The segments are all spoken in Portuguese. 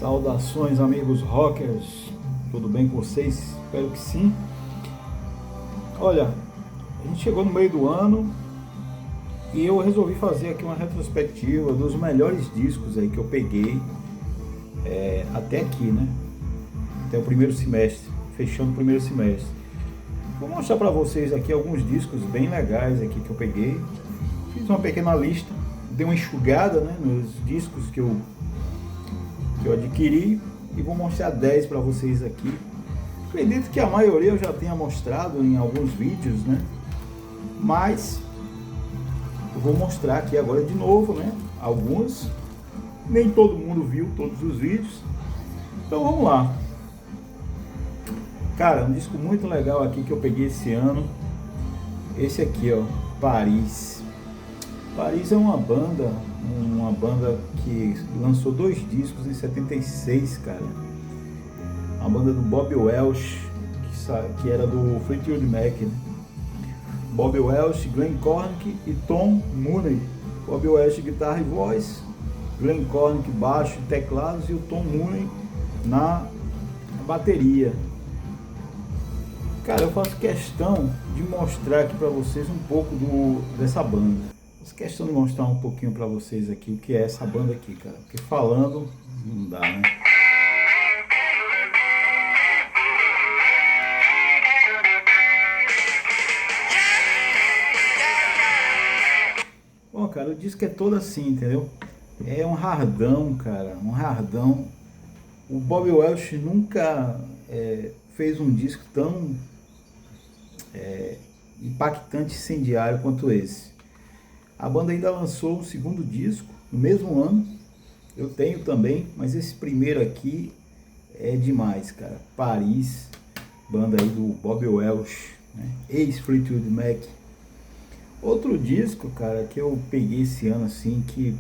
Saudações, amigos rockers, tudo bem com vocês? Espero que sim. Olha, a gente chegou no meio do ano e eu resolvi fazer aqui uma retrospectiva dos melhores discos aí que eu peguei até aqui, né? Até o primeiro semestre, fechando o primeiro semestre. Vou mostrar para vocês aqui alguns discos bem legais aqui que eu peguei. Fiz uma pequena lista, dei uma enxugada, né, nos discos que eu adquiri e vou mostrar 10 para vocês aqui. Acredito que a maioria eu já tenha mostrado em alguns vídeos, né? Mas eu vou mostrar aqui agora de novo, né? Alguns. Nem todo mundo viu todos os vídeos. Então vamos lá. Cara, um disco muito legal aqui que eu peguei esse ano. Esse aqui, ó, Paris. Paris é uma banda que lançou 2 discos em 76, cara. A banda do Bob Welch, que era do Fleetwood Mac, né? Bob Welch, Glenn Cornick e Tom Mooney. Bob Welch guitarra e voz, Glenn Cornick baixo e teclados e o Tom Mooney na bateria. Cara, eu faço questão de mostrar aqui para vocês um pouco dessa banda. Faço questão de mostrar um pouquinho para vocês aqui o que é essa banda aqui, cara. Porque falando não dá, né? Bom, cara, o disco é todo assim, entendeu? É um hardão, cara, um hardão. O Bob Welch nunca fez um disco tão impactante e incendiário quanto esse. A banda ainda lançou um segundo disco no mesmo ano. Eu tenho também, mas esse primeiro aqui é demais, cara. Paris, banda aí do Bob Welch, né? Ex-Fleetwood Mac. Outro disco, cara, que eu peguei esse ano assim, que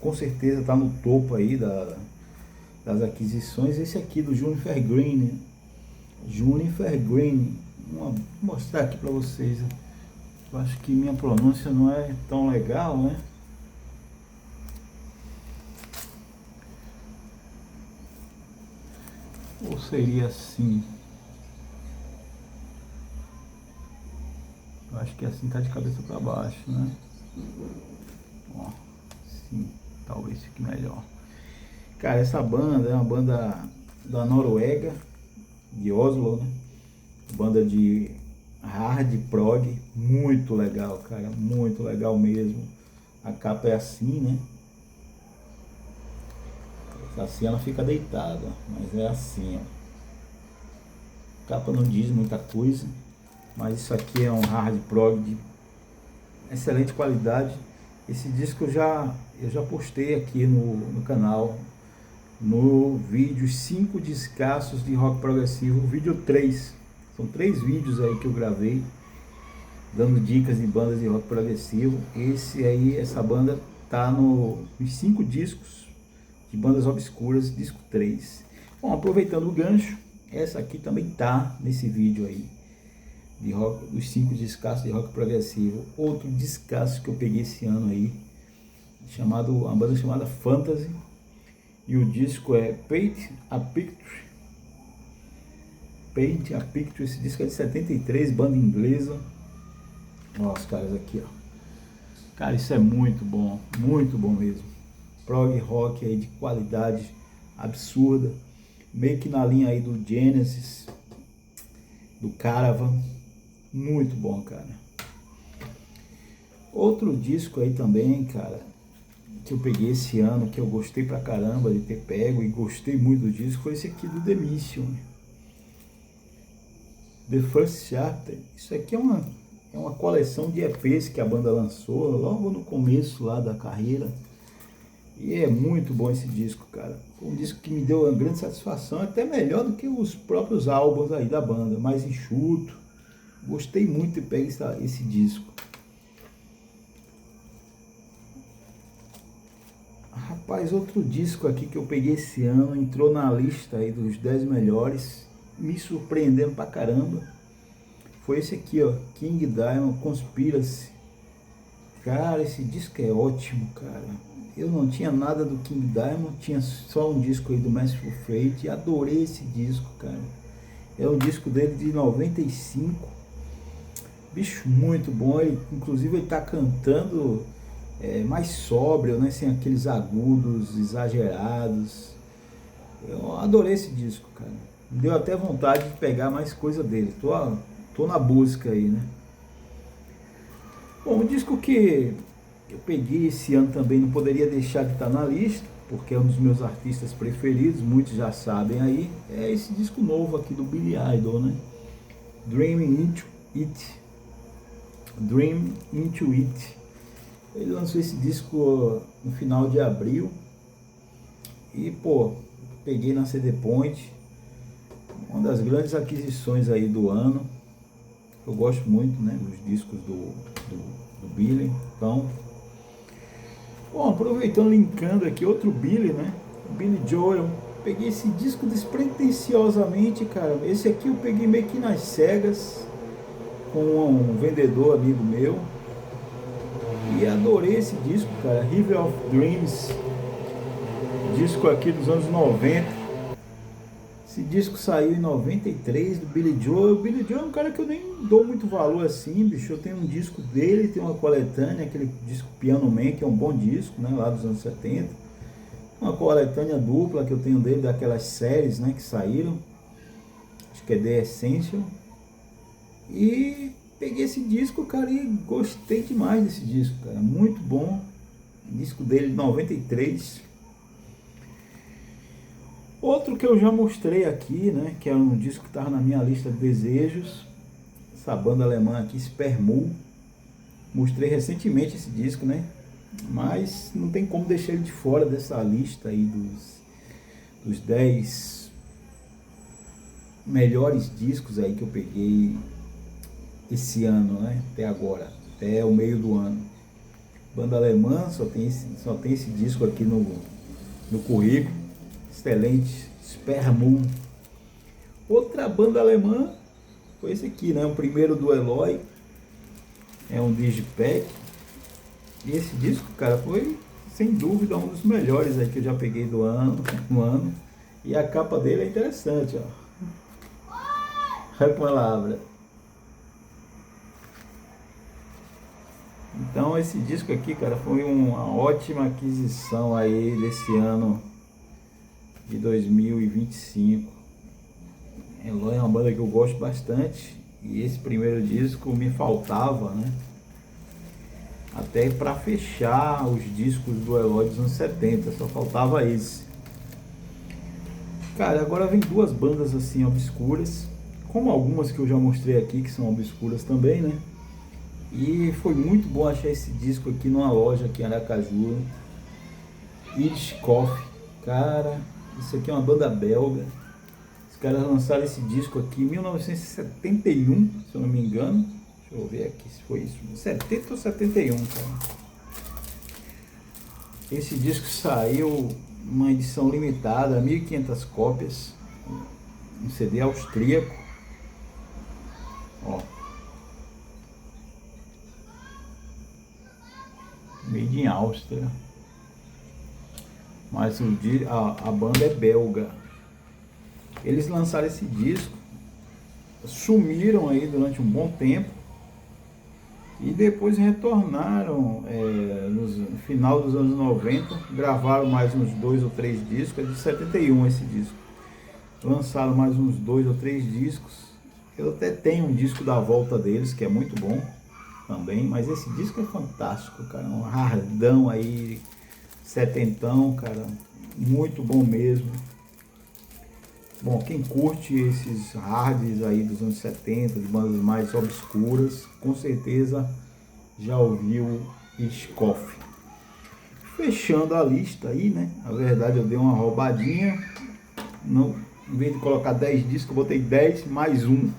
com certeza tá no topo aí das aquisições, esse aqui do Juniper Green, né? Juniper Green. Vou mostrar aqui pra vocês. Eu acho que minha pronúncia não é tão legal, né? Ou seria assim? Eu acho que assim tá de cabeça para baixo, né? Ó, sim, talvez fique melhor. Cara, essa banda é uma banda da Noruega, de Oslo, né? Banda de hard prog, muito legal, cara, muito legal mesmo. A capa é assim, né? Assim ela fica deitada, mas é assim, ó. A capa não diz muita coisa, mas isso aqui é um hard prog de excelente qualidade. Esse disco eu já postei aqui no canal, no vídeo 5 discassos de rock progressivo, vídeo 3. São 3 vídeos aí que eu gravei, dando dicas de bandas de rock progressivo. Essa banda tá nos 5 discos de bandas obscuras, disco 3. Bom, aproveitando o gancho, essa aqui também tá nesse vídeo aí, de rock, dos 5 discassos de rock progressivo. Outro discasso que eu peguei esse ano aí, uma banda chamada Fantasy, e o disco é Paint a Picture. Paint a Picture, esse disco é de 73, banda inglesa. Olha os caras aqui, ó. Cara, isso é muito bom mesmo. Prog rock aí de qualidade absurda, meio que na linha aí do Genesis, do Caravan. Muito bom, cara. Outro disco aí também, cara, que eu peguei esse ano, que eu gostei pra caramba de ter pego e gostei muito do disco, foi esse aqui do The Mission, The First Chapter. Isso aqui é uma coleção de EPs que a banda lançou logo no começo lá da carreira. E é muito bom esse disco, cara. Foi um disco que me deu uma grande satisfação, até melhor do que os próprios álbuns aí da banda, mais enxuto. Gostei muito de pegar esse disco. Rapaz, outro disco aqui que eu peguei esse ano, entrou na lista aí dos 10 melhores, me surpreendendo pra caramba, foi esse aqui, ó, King Diamond Conspiracy. Cara, esse disco é ótimo, cara. eu não tinha nada do King Diamond, tinha só um disco aí do Mercyful Fate, e adorei esse disco, cara. É um disco dele de 95, bicho, muito bom. Ele, inclusive, ele tá cantando mais sóbrio, né, sem aqueles agudos exagerados. Eu adorei esse disco, cara. Me deu até vontade de pegar mais coisa dele. Tô na busca aí, né. Bom, um disco que eu peguei esse ano também, não poderia deixar de estar na lista, porque é um dos meus artistas preferidos, muitos já sabem aí, é esse disco novo aqui do Billy Idol, né? Dream Into It. Dream Into It. Ele lançou esse disco no final de abril e, pô, peguei na CD Point, uma das grandes aquisições aí do ano. Eu gosto muito, né, dos discos do Billy. Então, bom, aproveitando, linkando aqui outro Billy, né, o Billy Joel. Peguei esse disco despretensiosamente, cara. Esse aqui eu peguei meio que nas cegas, com um vendedor amigo meu, e adorei esse disco, cara. River of Dreams, disco aqui dos anos 90. Esse disco saiu em 93, do Billy Joel. O Billy Joel é um cara que eu nem dou muito valor assim, bicho. Eu tenho um disco dele, tem uma coletânea, aquele disco Piano Man, que é um bom disco, né, lá dos anos 70. Uma coletânea dupla que eu tenho dele, daquelas séries, né, que saíram. Acho que é The Essential. E peguei esse disco, cara, e gostei demais desse disco, cara. Muito bom. Disco dele de 93. Outro que eu já mostrei aqui, né, que é um disco que estava na minha lista de desejos, essa banda alemã aqui, Sperrmüll. Mostrei recentemente esse disco, né, mas não tem como deixar ele de fora dessa lista aí dos 10 melhores discos aí que eu peguei esse ano, né, até agora, até o meio do ano. Banda alemã, só tem esse disco aqui no currículo. Excelente, Sperrmüll. Outra banda alemã foi esse aqui, né? O primeiro do Eloy. É um digipack. E esse disco, cara, foi sem dúvida um dos melhores aí que eu já peguei do ano, no ano. E a capa dele é interessante, ó. A palavra. Então esse disco aqui, cara, foi uma ótima aquisição aí desse ano de 2025. Eloy é uma banda que eu gosto bastante, e esse primeiro disco me faltava, né, até para fechar os discos do Eloy dos anos 70, só faltava esse. Cara, agora vem duas bandas assim obscuras, como algumas que eu já mostrei aqui, que são obscuras também, né, e foi muito bom achar esse disco aqui numa loja aqui em Aracaju, Irish Coffee. Cara, isso aqui é uma banda belga. Os caras lançaram esse disco aqui em 1971, se eu não me engano. Deixa eu ver aqui se foi isso. 70 ou 71, cara. Esse disco saiu uma edição limitada, 1.500 cópias. Um CD austríaco. Ó. Made in Áustria. Mas a banda é belga. Eles lançaram esse disco, sumiram aí durante um bom tempo e depois retornaram no final dos anos 90, gravaram mais uns 2 ou 3 discos. É de 71 esse disco. Lançaram mais uns 2 ou 3 discos. Eu até tenho um disco da volta deles, que é muito bom também, mas esse disco é fantástico, cara. Um hardão aí, setentão, cara, muito bom mesmo. Bom, quem curte esses hards aí dos anos 70, de bandas mais obscuras, com certeza já ouviu Irish Coffee. Fechando a lista aí, né? Na verdade eu dei uma roubadinha. Em vez de colocar 10 discos, eu botei 10 mais um.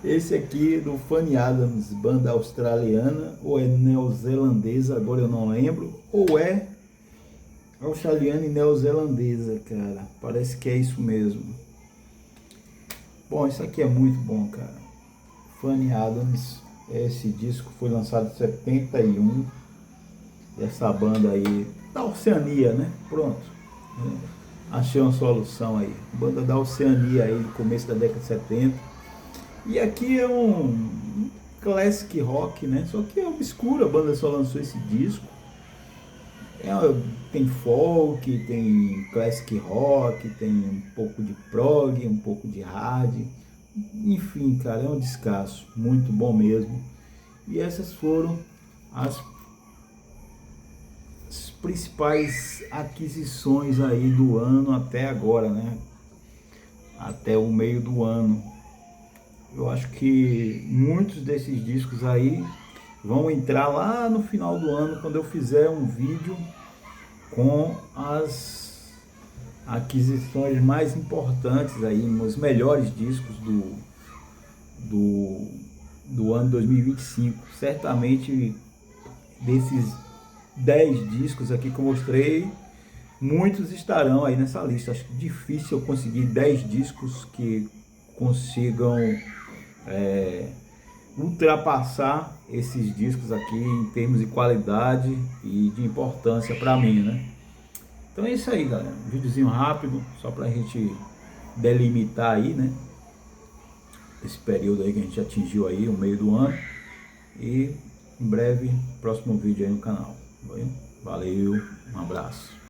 Esse aqui do Fanny Adams, banda australiana, ou é neozelandesa, agora eu não lembro, ou é australiana e neozelandesa, cara. Parece que é isso mesmo. Bom, isso aqui é muito bom, cara. Fanny Adams, esse disco foi lançado em 71. dessa banda aí da Oceania, né? Pronto. Achei uma solução aí. Banda da Oceania aí, do começo da década de 70. E aqui é um classic rock, né? Só que é obscura, a banda só lançou esse disco. Tem folk, tem classic rock, tem um pouco de prog, um pouco de hard. Enfim, cara, é um descasso. Muito bom mesmo. E essas foram as principais aquisições aí do ano até agora, né? Até o meio do ano. Eu acho que muitos desses discos aí vão entrar lá no final do ano, quando eu fizer um vídeo com as aquisições mais importantes aí, os melhores discos do ano 2025. Certamente desses 10 discos aqui que eu mostrei, muitos estarão aí nessa lista. Acho que difícil eu conseguir 10 discos que consigam ultrapassar esses discos aqui em termos de qualidade e de importância para mim, né? Então é isso aí, galera. Um videozinho rápido, só pra gente delimitar aí, né? Esse período aí que a gente atingiu aí, o meio do ano. E em breve, próximo vídeo aí no canal. Valeu, um abraço.